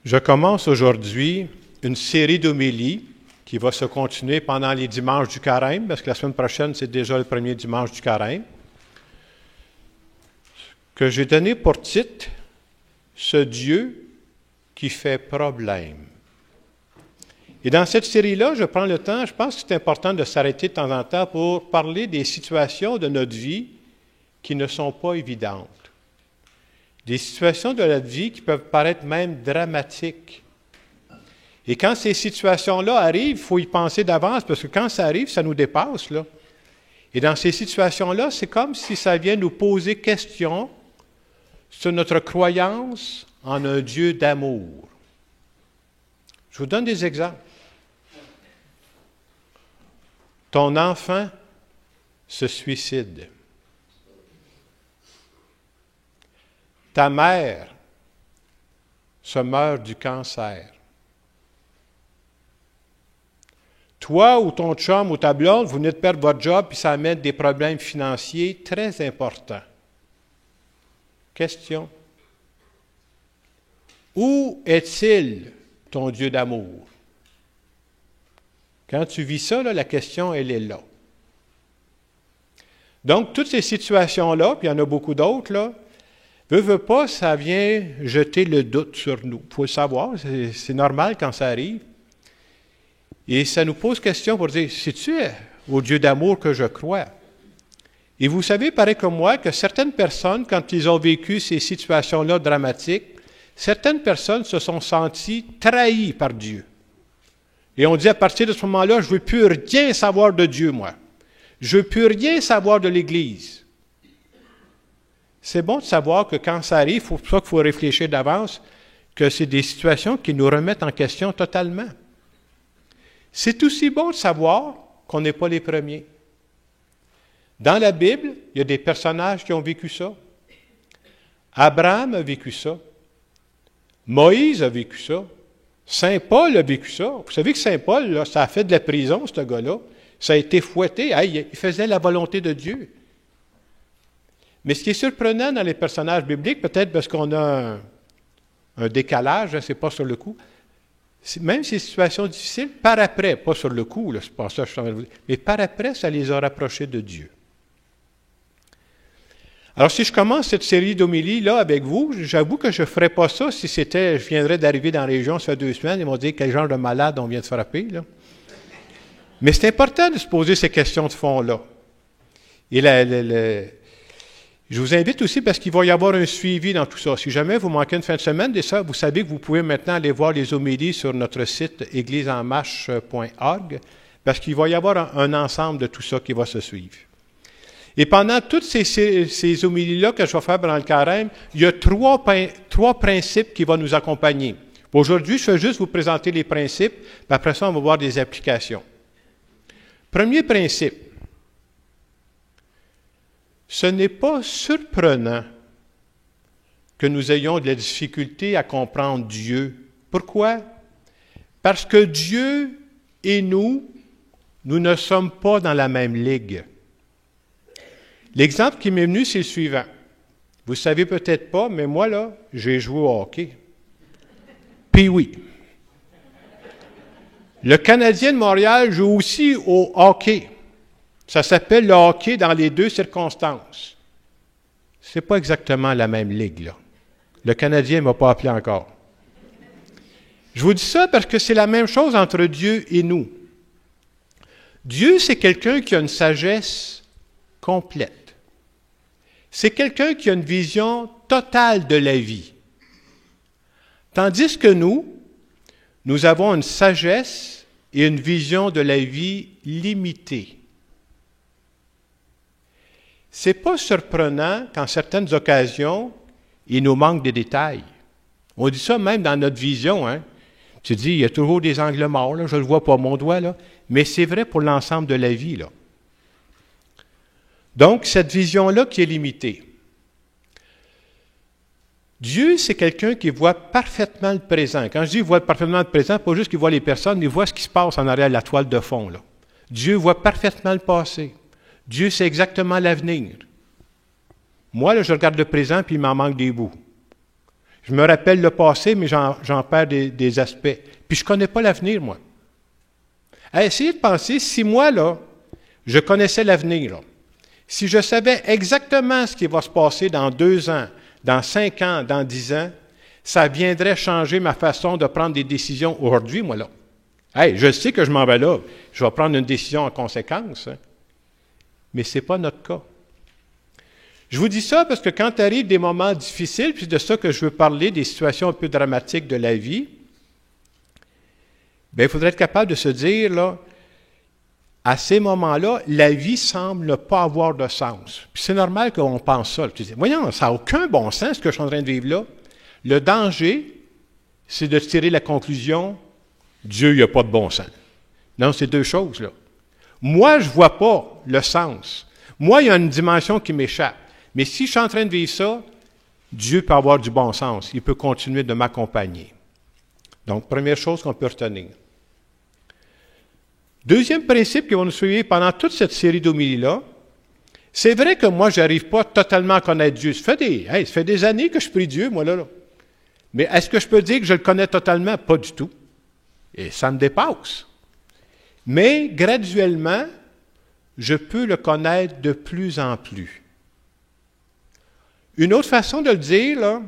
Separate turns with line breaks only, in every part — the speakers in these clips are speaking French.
Je commence aujourd'hui une série d'homélies qui va se continuer pendant les dimanches du carême, parce que la semaine prochaine, c'est déjà le premier dimanche du carême, que j'ai donné pour titre « Ce Dieu qui fait problème ». Et dans cette série-là, je prends le temps, je pense que c'est important de s'arrêter de temps en temps pour parler des situations de notre vie qui ne sont pas évidentes. Des situations de notre vie qui peuvent paraître même dramatiques. Et quand ces situations-là arrivent, il faut y penser d'avance, parce que quand ça arrive, ça nous dépasse, là. Et dans ces situations-là, c'est comme si ça vient nous poser question sur notre croyance en un Dieu d'amour. Je vous donne des exemples. Ton enfant se suicide. Ta mère se meurt du cancer. Toi ou ton chum ou ta blonde, vous venez de perdre votre job, puis ça amène des problèmes financiers très importants. Question. Où est-il, ton Dieu d'amour? Quand tu vis ça, là, la question, elle est là. Donc, toutes ces situations-là, puis il y en a beaucoup d'autres, là, veut pas, ça vient jeter le doute sur nous. Il faut le savoir, c'est normal quand ça arrive. Et ça nous pose question pour dire, c'est-tu au Dieu d'amour que je crois? Et vous savez, pareil comme moi, que certaines personnes, quand ils ont vécu ces situations-là dramatiques, certaines personnes se sont senties trahies par Dieu. Et on dit à partir de ce moment-là, je ne veux plus rien savoir de Dieu, moi. Je ne veux plus rien savoir de l'Église. C'est bon de savoir que quand ça arrive, c'est pour ça qu'il faut réfléchir d'avance, que c'est des situations qui nous remettent en question totalement. C'est aussi bon de savoir qu'on n'est pas les premiers. Dans la Bible, il y a des personnages qui ont vécu ça. Abraham a vécu ça. Moïse a vécu ça. Saint Paul a vécu ça. Vous savez que Saint Paul, là, ça a fait de la prison, ce gars-là. Ça a été fouetté. Il faisait la volonté de Dieu. Mais ce qui est surprenant dans les personnages bibliques, peut-être parce qu'on a un décalage, c'est pas sur le coup, même ces situations difficiles, par après, pas sur le coup, là, c'est pas ça que je suis en train de vous dire, mais par après, ça les a rapprochés de Dieu. Alors, si je commence cette série d'homélies là avec vous, j'avoue que je ne ferais pas ça si je viendrais d'arriver dans la région, ça fait 2 semaines, ils m'ont dit quel genre de malade on vient de frapper, là. Mais c'est important de se poser ces questions de fond-là. Et je vous invite aussi parce qu'il va y avoir un suivi dans tout ça. Si jamais vous manquez une fin de semaine de ça, vous savez que vous pouvez maintenant aller voir les homélies sur notre site égliseenmarche.org parce qu'il va y avoir un ensemble de tout ça qui va se suivre. Et pendant toutes ces homélies-là que je vais faire pendant le carême, il y a trois principes qui vont nous accompagner. Aujourd'hui, je vais juste vous présenter les principes, puis après ça, on va voir des applications. Premier principe. Ce n'est pas surprenant que nous ayons de la difficulté à comprendre Dieu. Pourquoi? Parce que Dieu et nous ne sommes pas dans la même ligue. L'exemple qui m'est venu, c'est le suivant. Vous ne savez peut-être pas, mais moi, là, j'ai joué au hockey. Puis oui. Le Canadien de Montréal joue aussi au hockey. Ça s'appelle le hockey dans les 2 circonstances. Ce n'est pas exactement la même ligue, là. Le Canadien ne m'a pas appelé encore. Je vous dis ça parce que c'est la même chose entre Dieu et nous. Dieu, c'est quelqu'un qui a une sagesse complète. C'est quelqu'un qui a une vision totale de la vie. Tandis que nous avons une sagesse et une vision de la vie limitée. Ce n'est pas surprenant qu'en certaines occasions, il nous manque des détails. On dit ça même dans notre vision. Hein? Tu dis, il y a toujours des angles morts, là, je ne le vois pas, mon doigt, là. Mais c'est vrai pour l'ensemble de la vie, là. Donc, cette vision-là qui est limitée. Dieu, c'est quelqu'un qui voit parfaitement le présent. Quand je dis voit parfaitement le présent, pas juste qu'il voit les personnes, il voit ce qui se passe en arrière de la toile de fond, là. Dieu voit parfaitement le passé. Dieu sait exactement l'avenir. Moi, là, je regarde le présent, puis il m'en manque des bouts. Je me rappelle le passé, mais j'en perds des aspects. Puis je ne connais pas l'avenir, moi. Essayez de penser, si moi, là, je connaissais l'avenir, là, si je savais exactement ce qui va se passer dans 2 ans, dans 5 ans, dans 10 ans, ça viendrait changer ma façon de prendre des décisions aujourd'hui, moi, là. Hey, je sais que je m'en vais là, je vais prendre une décision en conséquence, hein. Mais ce n'est pas notre cas. Je vous dis ça parce que quand arrivent des moments difficiles, puis c'est de ça que je veux parler, des situations un peu dramatiques de la vie, bien, il faudrait être capable de se dire, là, à ces moments-là, la vie semble ne pas avoir de sens. Puis c'est normal qu'on pense ça. Tu dis, voyons, ça n'a aucun bon sens ce que je suis en train de vivre là. Le danger, c'est de tirer la conclusion, Dieu, il n'y a pas de bon sens. Non, c'est 2 choses, là. Moi, je ne vois pas le sens. Moi, il y a une dimension qui m'échappe. Mais si je suis en train de vivre ça, Dieu peut avoir du bon sens. Il peut continuer de m'accompagner. Donc, première chose qu'on peut retenir. Deuxième principe qui va nous suivre pendant toute cette série d'homélies-là, c'est vrai que moi, je n'arrive pas totalement à connaître Dieu. Ça fait des années que je prie Dieu, moi, là. Mais est-ce que je peux dire que je le connais totalement? Pas du tout. Et ça me dépasse. Mais graduellement, je peux le connaître de plus en plus. Une autre façon de le dire, là,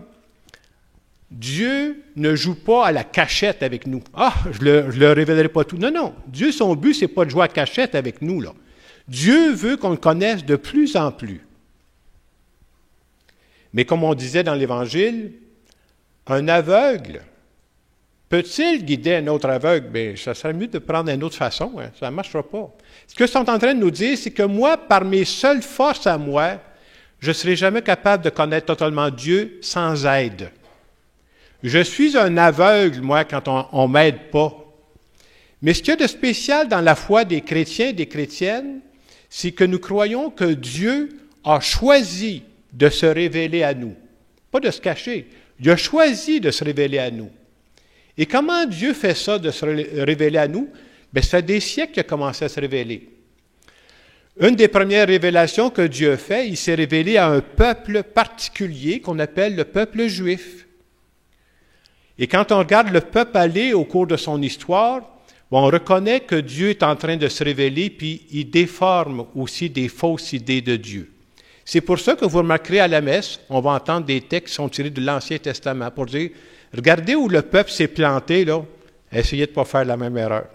Dieu ne joue pas à la cachette avec nous. Ah, je le révélerai pas tout. Non, non. Dieu, son but, c'est pas de jouer à cachette avec nous, là. Dieu veut qu'on le connaisse de plus en plus. Mais comme on disait dans l'Évangile, un aveugle, peut-il guider un autre aveugle? Bien, ça serait mieux de prendre une autre façon, hein. Ça ne marchera pas. Ce que sont en train de nous dire, c'est que moi, par mes seules forces à moi, je ne serai jamais capable de connaître totalement Dieu sans aide. Je suis un aveugle, moi, quand on ne m'aide pas. Mais ce qu'il y a de spécial dans la foi des chrétiens et des chrétiennes, c'est que nous croyons que Dieu a choisi de se révéler à nous. Pas de se cacher. Il a choisi de se révéler à nous. Et comment Dieu fait ça, de se révéler à nous? Bien, ça fait des siècles qu'il a commencé à se révéler. Une des premières révélations que Dieu a fait, il s'est révélé à un peuple particulier qu'on appelle le peuple juif. Et quand on regarde le peuple aller au cours de son histoire, on reconnaît que Dieu est en train de se révéler, puis il déforme aussi des fausses idées de Dieu. C'est pour ça que vous remarquerez à la messe, on va entendre des textes qui sont tirés de l'Ancien Testament pour dire, regardez où le peuple s'est planté, là, essayez de ne pas faire la même erreur.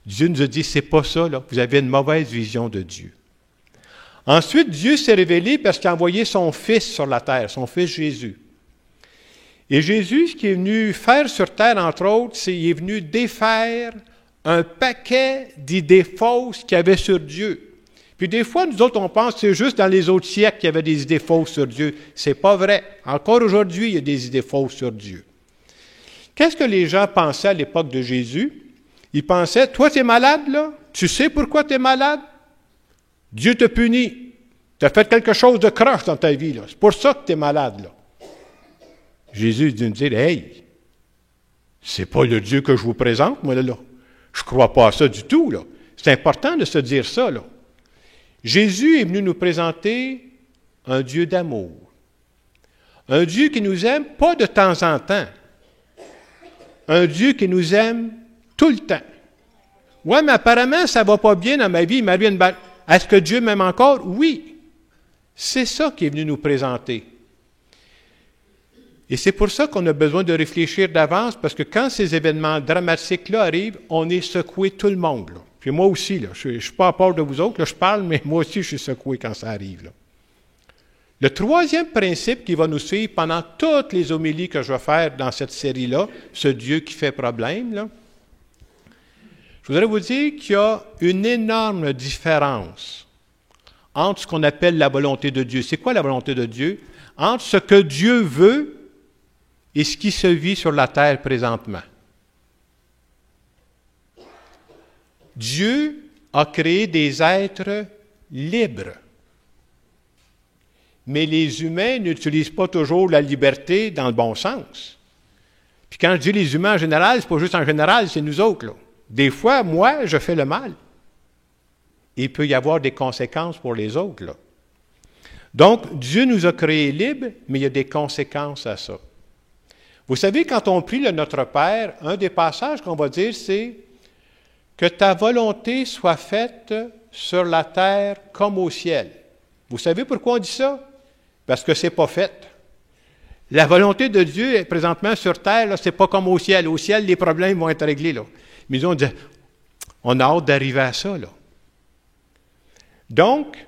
Dieu nous a dit, c'est pas ça, là, vous avez une mauvaise vision de Dieu. Ensuite, Dieu s'est révélé parce qu'il a envoyé son Fils sur la terre, son Fils Jésus. Et Jésus, ce qu'il est venu faire sur terre, entre autres, c'est qu'il est venu défaire un paquet d'idées fausses qu'il y avait sur Dieu. Puis des fois, nous autres, on pense que c'est juste dans les autres siècles qu'il y avait des idées fausses sur Dieu. C'est pas vrai. Encore aujourd'hui, il y a des idées fausses sur Dieu. Qu'est-ce que les gens pensaient à l'époque de Jésus? Ils pensaient, toi, tu es malade, là? Tu sais pourquoi tu es malade? Dieu te punit. Tu as fait quelque chose de croche dans ta vie, là. C'est pour ça que tu es malade, là. Jésus dit nous dire, hey, c'est pas le Dieu que je vous présente, moi, là. Je ne crois pas à ça du tout, là. C'est important de se dire ça, là. Jésus est venu nous présenter un Dieu d'amour. Un Dieu qui nous aime pas de temps en temps. Un Dieu qui nous aime tout le temps. Oui, mais apparemment, ça ne va pas bien dans ma vie. Il m'arrive une balle. Est-ce que Dieu m'aime encore? Oui. C'est ça qu'il est venu nous présenter. Et c'est pour ça qu'on a besoin de réfléchir d'avance, parce que quand ces événements dramatiques-là arrivent, on est secoué tout le monde, là. Puis moi aussi, là, je ne suis pas à part de vous autres, là, je parle, mais moi aussi, je suis secoué quand ça arrive, là. Le troisième principe qui va nous suivre pendant toutes les homélies que je vais faire dans cette série-là, ce Dieu qui fait problème, là, je voudrais vous dire qu'il y a une énorme différence entre ce qu'on appelle la volonté de Dieu. C'est quoi la volonté de Dieu? Entre ce que Dieu veut et ce qui se vit sur la terre présentement. Dieu a créé des êtres libres. Mais les humains n'utilisent pas toujours la liberté dans le bon sens. Puis quand je dis les humains en général, c'est pas juste en général, c'est nous autres, là. Des fois, moi, je fais le mal. Il peut y avoir des conséquences pour les autres, là. Donc, Dieu nous a créés libres, mais il y a des conséquences à ça. Vous savez, quand on prie le Notre Père, un des passages qu'on va dire, c'est « Que ta volonté soit faite sur la terre comme au ciel. » Vous savez pourquoi on dit ça? Parce que ce n'est pas fait. La volonté de Dieu est présentement sur terre, ce n'est pas comme au ciel. Au ciel, les problèmes vont être réglés. Là. Mais on a hâte d'arriver à ça. Là. Donc,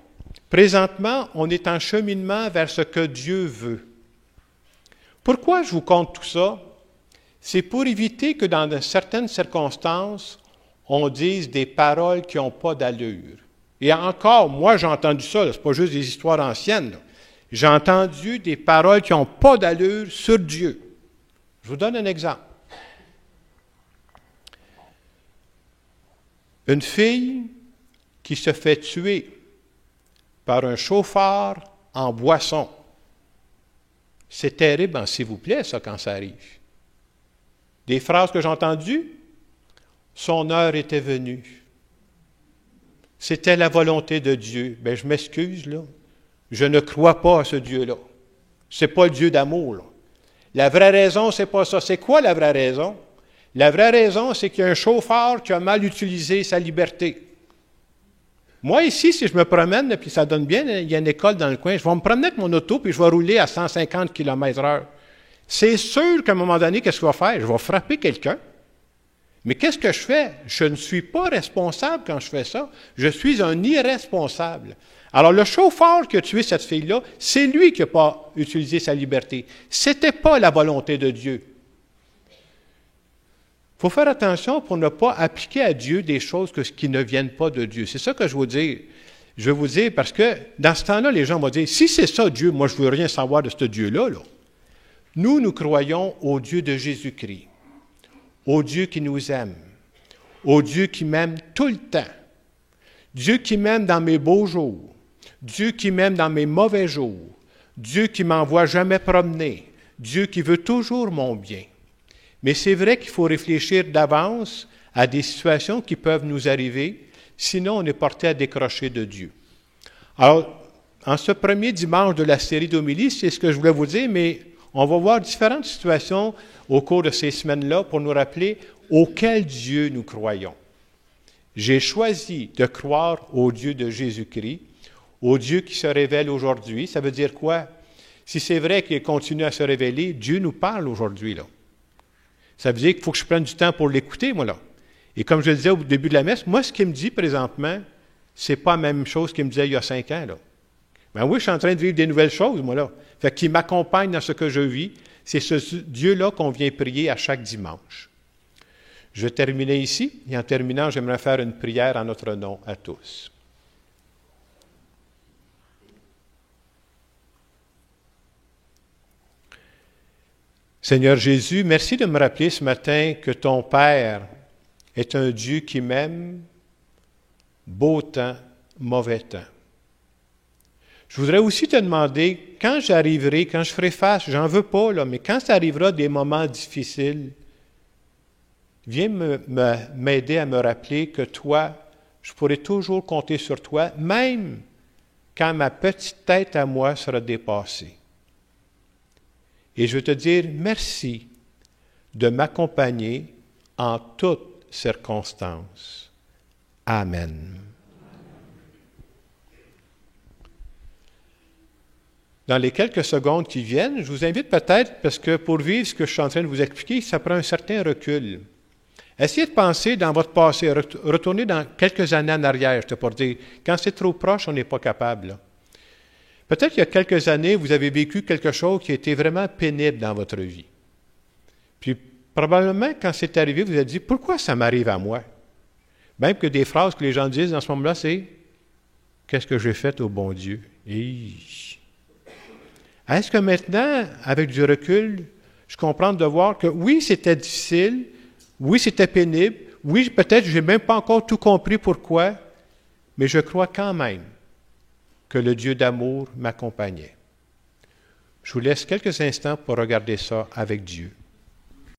présentement, on est en cheminement vers ce que Dieu veut. Pourquoi je vous conte tout ça? C'est pour éviter que dans certaines circonstances, on dise des paroles qui n'ont pas d'allure. Et encore, moi, j'ai entendu ça, ce n'est pas juste des histoires anciennes. Là. J'ai entendu des paroles qui n'ont pas d'allure sur Dieu. Je vous donne un exemple. Une fille qui se fait tuer par un chauffeur en boisson. C'est terrible, s'il vous plaît, ça, quand ça arrive. Des phrases que j'ai entendues, son heure était venue. C'était la volonté de Dieu. Bien, je m'excuse, là. Je ne crois pas à ce Dieu-là. Ce n'est pas le Dieu d'amour, là. La vraie raison, ce n'est pas ça. C'est quoi la vraie raison? La vraie raison, c'est qu'il y a un chauffeur qui a mal utilisé sa liberté. Moi, ici, si je me promène, puis ça donne bien, il y a une école dans le coin, je vais me promener avec mon auto, puis je vais rouler à 150 km/h. C'est sûr qu'à un moment donné, qu'est-ce que je vais faire? Je vais frapper quelqu'un. Mais qu'est-ce que je fais? Je ne suis pas responsable quand je fais ça. Je suis un irresponsable. Alors, le chauffeur qui a tué cette fille-là, c'est lui qui n'a pas utilisé sa liberté. Ce n'était pas la volonté de Dieu. Il faut faire attention pour ne pas appliquer à Dieu des choses qui ne viennent pas de Dieu. C'est ça que je veux dire. Je veux vous dire parce que dans ce temps-là, les gens vont dire, si c'est ça Dieu, moi je ne veux rien savoir de ce Dieu-là. Là. Nous croyons au Dieu de Jésus-Christ, au Dieu qui nous aime, au Dieu qui m'aime tout le temps, Dieu qui m'aime dans mes beaux jours, Dieu qui m'aime dans mes mauvais jours, Dieu qui ne m'envoie jamais promener, Dieu qui veut toujours mon bien. Mais c'est vrai qu'il faut réfléchir d'avance à des situations qui peuvent nous arriver, sinon on est porté à décrocher de Dieu. Alors, en ce premier dimanche de la série d'homélies, c'est ce que je voulais vous dire, mais on va voir différentes situations au cours de ces semaines-là pour nous rappeler auquel Dieu nous croyons. J'ai choisi de croire au Dieu de Jésus-Christ, au Dieu qui se révèle aujourd'hui. Ça veut dire quoi? Si c'est vrai qu'il continue à se révéler, Dieu nous parle aujourd'hui, là. Ça veut dire qu'il faut que je prenne du temps pour l'écouter, moi, là. Et comme je le disais au début de la messe, moi, ce qu'il me dit présentement, c'est pas la même chose qu'il me disait il y a 5 ans, là. Ben oui, je suis en train de vivre des nouvelles choses, moi, là. Fait qu'il m'accompagne dans ce que je vis. C'est ce Dieu-là qu'on vient prier à chaque dimanche. Je vais terminer ici, et en terminant, j'aimerais faire une prière en notre nom à tous. Seigneur Jésus, merci de me rappeler ce matin que ton Père est un Dieu qui m'aime, beau temps, mauvais temps. Je voudrais aussi te demander, quand j'arriverai, quand je ferai face, j'en veux pas, là, mais quand ça arrivera des moments difficiles, viens m'aider à me rappeler que toi, je pourrai toujours compter sur toi, même quand ma petite tête à moi sera dépassée. Et je veux te dire merci de m'accompagner en toutes circonstances. Amen. Dans les quelques secondes qui viennent, je vous invite peut-être, parce que pour vivre ce que je suis en train de vous expliquer, ça prend un certain recul. Essayez de penser dans votre passé, retournez dans quelques années en arrière, je te pour dire, quand c'est trop proche, on n'est pas capable. Là. Peut-être qu'il y a quelques années, vous avez vécu quelque chose qui a été vraiment pénible dans votre vie. Puis, probablement, quand c'est arrivé, vous vous êtes dit, pourquoi ça m'arrive à moi? Même que des phrases que les gens disent dans ce moment-là, c'est, qu'est-ce que j'ai fait au bon Dieu? Est-ce que maintenant, avec du recul, je comprends de voir que oui, c'était difficile, oui, c'était pénible, oui, peut-être je n'ai même pas encore tout compris pourquoi, mais je crois quand même que le Dieu d'amour m'accompagnait. Je vous laisse quelques instants pour regarder ça avec Dieu.